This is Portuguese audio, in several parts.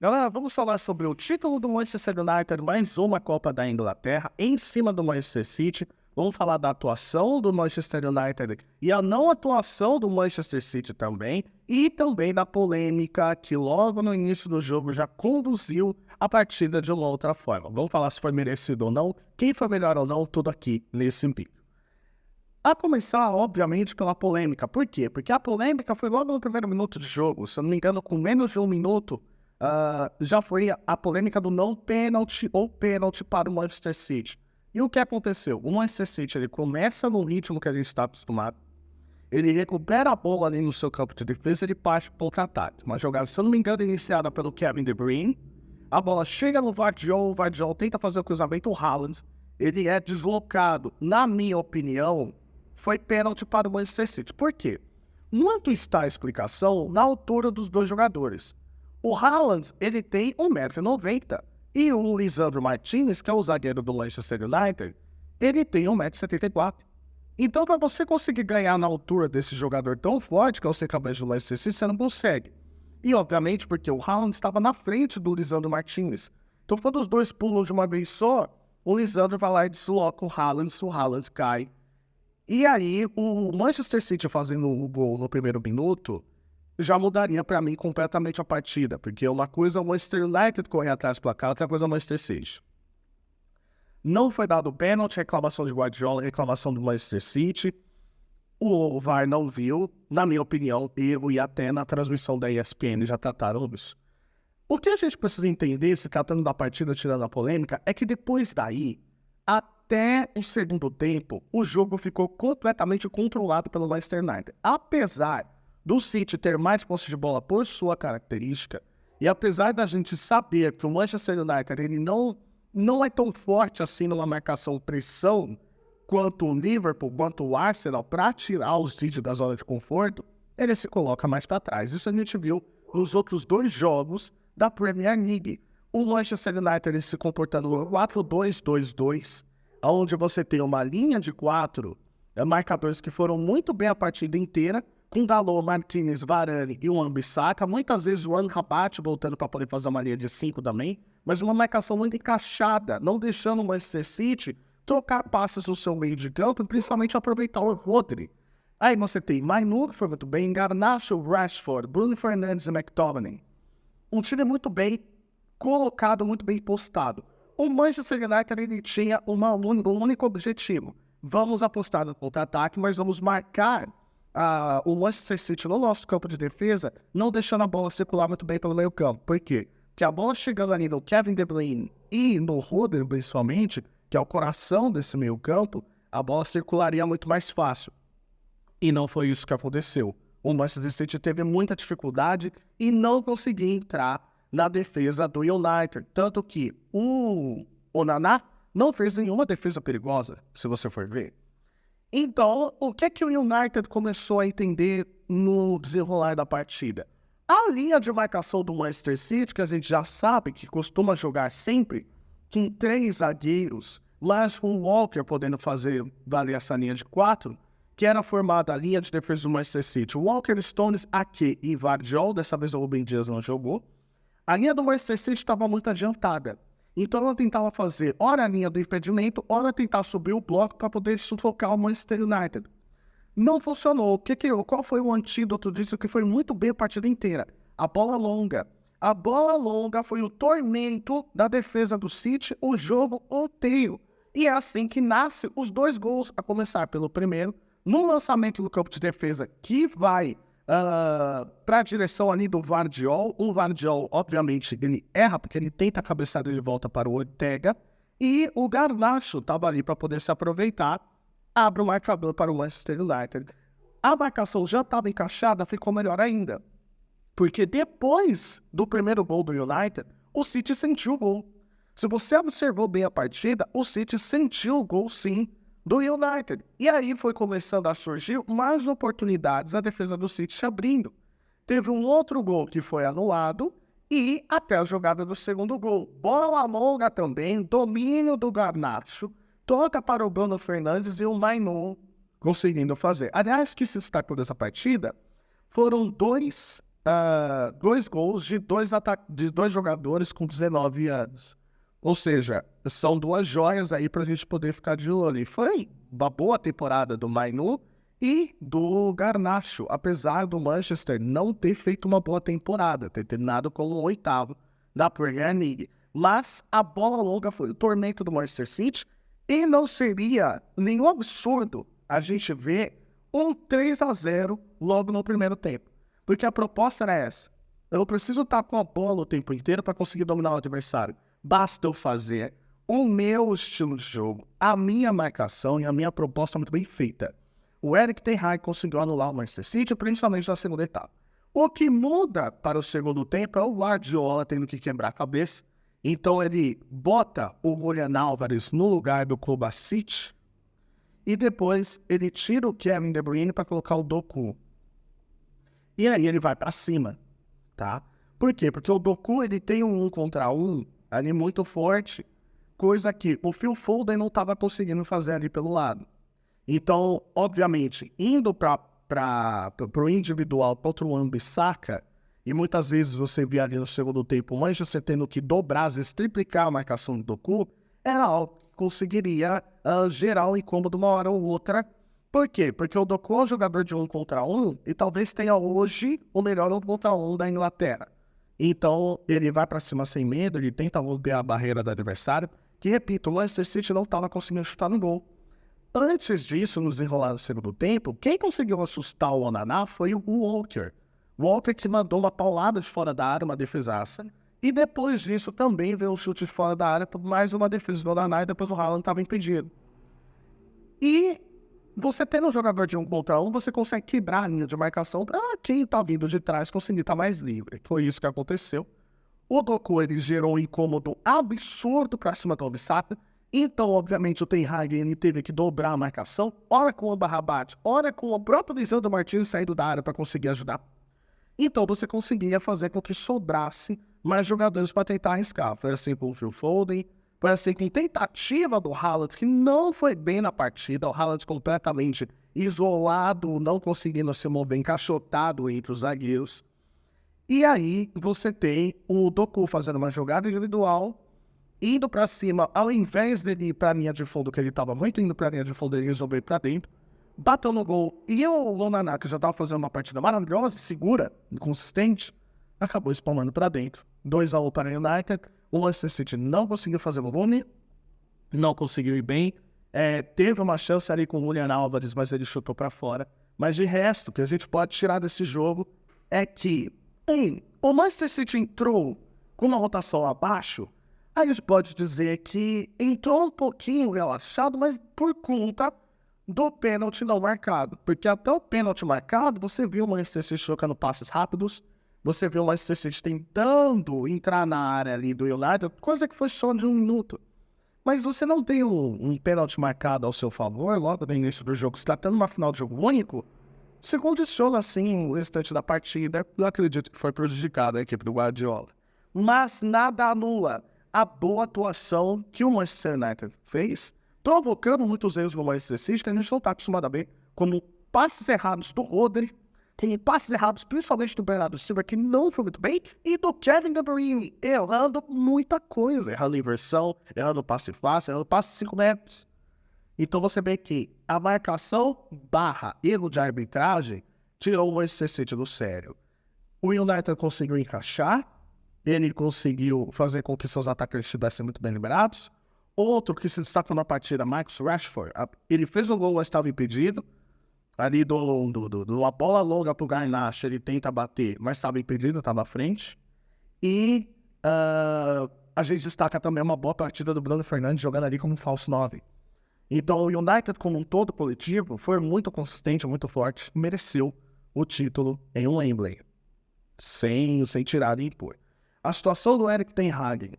Galera, vamos falar sobre o título do Manchester United, mais uma Copa da Inglaterra, em cima do Manchester City. Vamos falar da atuação do Manchester United e a não atuação do Manchester City também. E também da polêmica que logo no início do jogo já conduziu a partida de uma outra forma. Vamos falar se foi merecido ou não, quem foi melhor ou não, tudo aqui nesse vídeo. A começar, obviamente, pela polêmica. Por quê? Porque a polêmica foi logo no primeiro minuto de jogo. Se eu não me engano, com menos de um minuto, já foi a polêmica do não pênalti ou pênalti para o Manchester City. E o que aconteceu? O Manchester City ele começa no ritmo que a gente está acostumado. Ele recupera a bola ali no seu campo de defesa e ele parte para o contra-ataque. Uma jogada, se eu não me engano, iniciada pelo Kevin De Bruyne. A bola chega no Vardiol, o Vardiol tenta fazer o cruzamento, o Haaland. Ele é deslocado, na minha opinião, foi pênalti para o Manchester City. Por quê? Muito está a explicação na altura dos dois jogadores. O Haaland, ele tem 1,90 m e o Lisandro Martinez, que é o zagueiro do Manchester United, ele tem 1,74 m. Então, para você conseguir ganhar na altura desse jogador tão forte, que é o centroavante do Manchester City, você não consegue. E, obviamente, porque o Haaland estava na frente do Lisandro Martinez. Então, quando os dois pulam de uma vez só, o Lisandro vai lá e desloca o Haaland cai. E aí, o Manchester City fazendo o gol no primeiro minuto já mudaria para mim completamente a partida, porque uma coisa é o Manchester United correr atrás do placar, outra coisa é o Manchester City. Não foi dado pênalti, reclamação de Guardiola, reclamação do Manchester City. O VAR não viu, na minha opinião, erro, e até na transmissão da ESPN já trataram isso. O que a gente precisa entender, se tratando da partida, tirando a polêmica, é que depois daí, até o segundo tempo, o jogo ficou completamente controlado pelo Manchester United. Apesar do City ter mais posse de bola por sua característica, e apesar da gente saber que o Manchester United ele não é tão forte assim numa marcação-pressão quanto o Liverpool, quanto o Arsenal, para tirar o City da zona de conforto, ele se coloca mais para trás. Isso a gente viu nos outros dois jogos da Premier League. O Manchester United ele se comportando no 4-2-2-2, onde você tem uma linha de 4 marcadores que foram muito bem a partida inteira, com Dalot, Martinez, Varane e o Wan-Bissaka, muitas vezes o Amrabat voltando para poder fazer uma linha de 5 também, mas uma marcação muito encaixada, não deixando o Manchester City trocar passes no seu meio de campo e principalmente aproveitar o Rodri. Aí você tem Mainoo, que foi muito bem, Garnacho, Rashford, Bruno Fernandes e McTominay. Um time muito bem colocado, muito bem postado. O Manchester United ele tinha um único objetivo. Vamos apostar no contra-ataque, mas vamos marcar o Manchester City no nosso campo de defesa, não deixando a bola circular muito bem pelo meio campo. Por quê? Porque a bola chegando ali no Kevin De Bruyne e no Rodri, principalmente, que é o coração desse meio campo, a bola circularia muito mais fácil. E não foi isso que aconteceu. O Manchester City teve muita dificuldade e não conseguia entrar na defesa do United. Tanto que o Onana não fez nenhuma defesa perigosa, se você for ver. Então, o que é que o United começou a entender no desenrolar da partida? A linha de marcação do Manchester City, que a gente já sabe que costuma jogar sempre com 3 zagueiros, mas com o Walker podendo fazer valer essa linha de 4, que era formada a linha de defesa do Manchester City. Walker, Stones, Ake e Vardiol, dessa vez o Ruben Dias não jogou. A linha do Manchester City estava muito adiantada. Então ela tentava fazer ora a linha do impedimento, ora tentar subir o bloco para poder sufocar o Manchester United. Não funcionou. Qual foi o antídoto disso que foi muito bem a partida inteira? A bola longa. A bola longa foi o tormento da defesa do City o jogo inteiro. E é assim que nasce os 2 gols, a começar pelo primeiro, no lançamento do campo de defesa, que vai para a direção ali do Vardiol. O Vardiol, obviamente, ele erra, porque ele tenta a cabeçada de volta para o Ortega, e o Garnacho estava ali para poder se aproveitar, abre o marcador para o Manchester United. A marcação já estava encaixada, ficou melhor ainda, porque depois do primeiro gol do United, o City sentiu o gol. Se você observou bem a partida, o City sentiu o gol sim do United. E aí foi começando a surgir mais oportunidades, a defesa do City se abrindo. Teve um outro gol que foi anulado e até a jogada do segundo gol. Bola longa também, domínio do Garnacho, toca para o Bruno Fernandes e o Mainoo conseguindo fazer. Aliás, que se destacou dessa partida foram 2 2 gols de dois jogadores com 19 anos. Ou seja, são 2 joias aí pra gente poder ficar de olho. E foi uma boa temporada do Mainu e do Garnacho, apesar do Manchester não ter feito uma boa temporada, ter terminado como o 8º da Premier League. Mas a bola longa foi o torneio do Manchester City e não seria nenhum absurdo a gente ver um 3-0 logo no primeiro tempo. Porque a proposta era essa. Eu preciso estar com a bola o tempo inteiro para conseguir dominar o adversário. Basta eu fazer o meu estilo de jogo, a minha marcação e a minha proposta muito bem feita. O Erik ten Hag conseguiu anular o Manchester City, principalmente na segunda etapa. O que muda para o segundo tempo é o Guardiola tendo que quebrar a cabeça. Então ele bota o Julian Álvares no lugar do Kovacic e depois ele tira o Kevin De Bruyne para colocar o Doku. E aí ele vai para cima, tá? Por quê? Porque o Doku ele tem um 1 contra 1 ali muito forte, coisa que o Phil Foden não estava conseguindo fazer ali pelo lado. Então, obviamente, indo para o individual contra o Wan-Bissaka, e muitas vezes você via ali no segundo tempo o Manchester tendo que dobrar, às vezes triplicar a marcação do Doku, era algo que conseguiria gerar um incômodo uma hora ou outra. Por quê? Porque o Doku é um jogador de 1 contra 1 e talvez tenha hoje o melhor 1 contra 1 da Inglaterra. Então, ele vai para cima sem medo, ele tenta romper a barreira do adversário, que, repito, o Manchester City não estava conseguindo chutar no gol. Antes disso, no desenrolar do segundo tempo, quem conseguiu assustar o Onana foi o Walker. Walker que mandou uma paulada de fora da área, uma defesaça. E depois disso também veio um chute de fora da área, mais uma defesa do Onana e depois o Haaland estava impedido. E você tendo um jogador de 1 contra 1, você consegue quebrar a linha de marcação para quem está vindo de trás conseguir estar mais livre. Foi isso que aconteceu. O Doku ele gerou um incômodo absurdo para cima do Wan-Bissaka. Então, obviamente, o Ten Hag ele teve que dobrar a marcação, ora com o Amrabat, ora com o próprio Lisandro Martínez saindo da área para conseguir ajudar. Então, você conseguia fazer com que sobrasse mais jogadores para tentar arriscar. Foi assim com o Phil Foden, foi assim com a tentativa do Haaland, que não foi bem na partida, o Haaland completamente isolado, não conseguindo se mover, encaixotado entre os zagueiros. E aí, você tem o Doku fazendo uma jogada individual, indo pra cima, ao invés dele ir pra linha de fundo, que ele tava muito indo pra linha de fundo, ele resolveu ir pra dentro, bateu no gol, e o Onana, que já tava fazendo uma partida maravilhosa, segura, consistente, acabou spawnando pra dentro. 2-1 para o United, o Manchester City não conseguiu fazer volume, não conseguiu ir bem, teve uma chance ali com o Julian Álvares, mas ele chutou pra fora. Mas de resto, o que a gente pode tirar desse jogo é que, o Manchester City entrou com uma rotação abaixo. Aí a gente pode dizer que entrou um pouquinho relaxado, mas por conta do pênalti não marcado. Porque até o pênalti marcado, você viu o Manchester City trocando passes rápidos, você viu o Manchester City tentando entrar na área ali do United, coisa que foi só de 1 minuto. Mas você não tem um pênalti marcado ao seu favor, logo no início do jogo, você está tendo uma final de jogo único, você condiciona assim o restante da partida. Eu acredito que foi prejudicado a equipe do Guardiola. Mas nada anula a boa atuação que o Manchester United fez, provocando muitos erros no Manchester City, que a gente não está acostumado a ver, como passes errados do Rodri, como passes errados principalmente do Bernardo Silva, que não foi muito bem, e do Kevin De Bruyne, errando muita coisa, errando inversão, errando passe fácil, errando passe 5 metros. Então você vê que a marcação / erro de arbitragem tirou o Manchester City do sério. O United conseguiu encaixar, ele conseguiu fazer com que seus atacantes estivessem muito bem liberados. Outro que se destaca na partida, Marcus Rashford, ele fez o gol, mas estava impedido. Ali uma bola longa para o Garnacho, ele tenta bater, mas estava impedido, estava à frente. E a gente destaca também uma boa partida do Bruno Fernandes jogando ali como um falso 9. Então o United como um todo coletivo foi muito consistente, muito forte, mereceu o título em Wembley, sem tirar nem pôr. A situação do Erik ten Hag,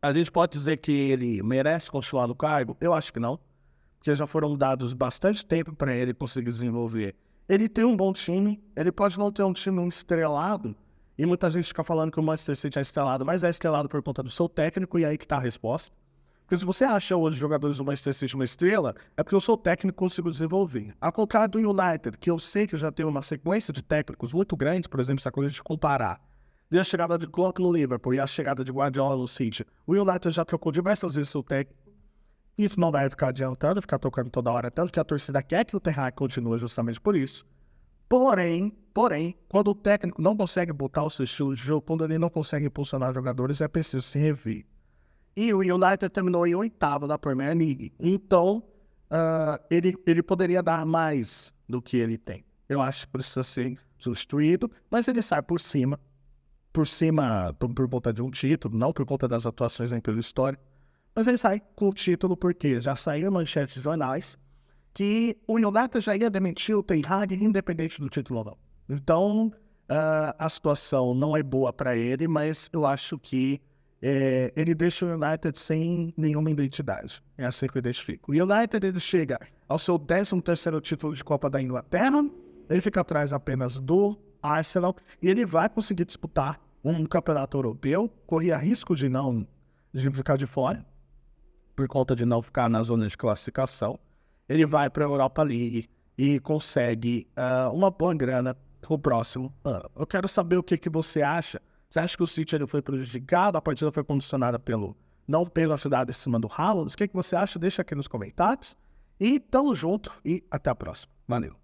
a gente pode dizer que ele merece continuar no cargo? Eu acho que não, porque já foram dados bastante tempo para ele conseguir desenvolver. Ele tem um bom time, ele pode não ter um time estrelado, e muita gente fica falando que o Manchester City é estrelado, mas é estrelado por conta do seu técnico, e aí que está a resposta. Porque se você acha hoje os jogadores do Manchester City uma estrela, é porque o seu técnico conseguiu desenvolver. Ao contrário do United, que eu sei que já tem uma sequência de técnicos muito grandes, por exemplo, se a coisa de comparar, desde a chegada de Klopp no Liverpool e a chegada de Guardiola no City, o United já trocou diversas vezes seu técnico. Isso não vai ficar adiantando, ficar trocando toda hora, tanto que a torcida quer que o Ten Hag continue justamente por isso. Porém, quando o técnico não consegue botar o seu estilo de jogo, quando ele não consegue impulsionar jogadores, é preciso se rever. E o United terminou em 8º da Premier League. Então, ele poderia dar mais do que ele tem. Eu acho que precisa ser substituído, mas ele sai por conta de um título, não por conta das atuações nem pela história. Mas ele sai com o título porque já saiu manchetes de jornais que o United já ia demitir o Ten Hag independente do título ou não. Então, a situação não é boa para ele, mas eu acho que ele deixa o United sem nenhuma identidade. É assim que eu identifico. O United ele chega ao seu 13º título de Copa da Inglaterra, ele fica atrás apenas do Arsenal e ele vai conseguir disputar um campeonato europeu, corria risco de ficar de fora, por conta de não ficar na zona de classificação. Ele vai para a Europa League e consegue uma boa grana pro próximo ano. Eu quero saber o que você acha. Você acha que o City ele foi prejudicado? A partida foi condicionada não pela cidade em cima do Haaland? O que você acha? Deixa aqui nos comentários. E tamo junto e até a próxima. Valeu.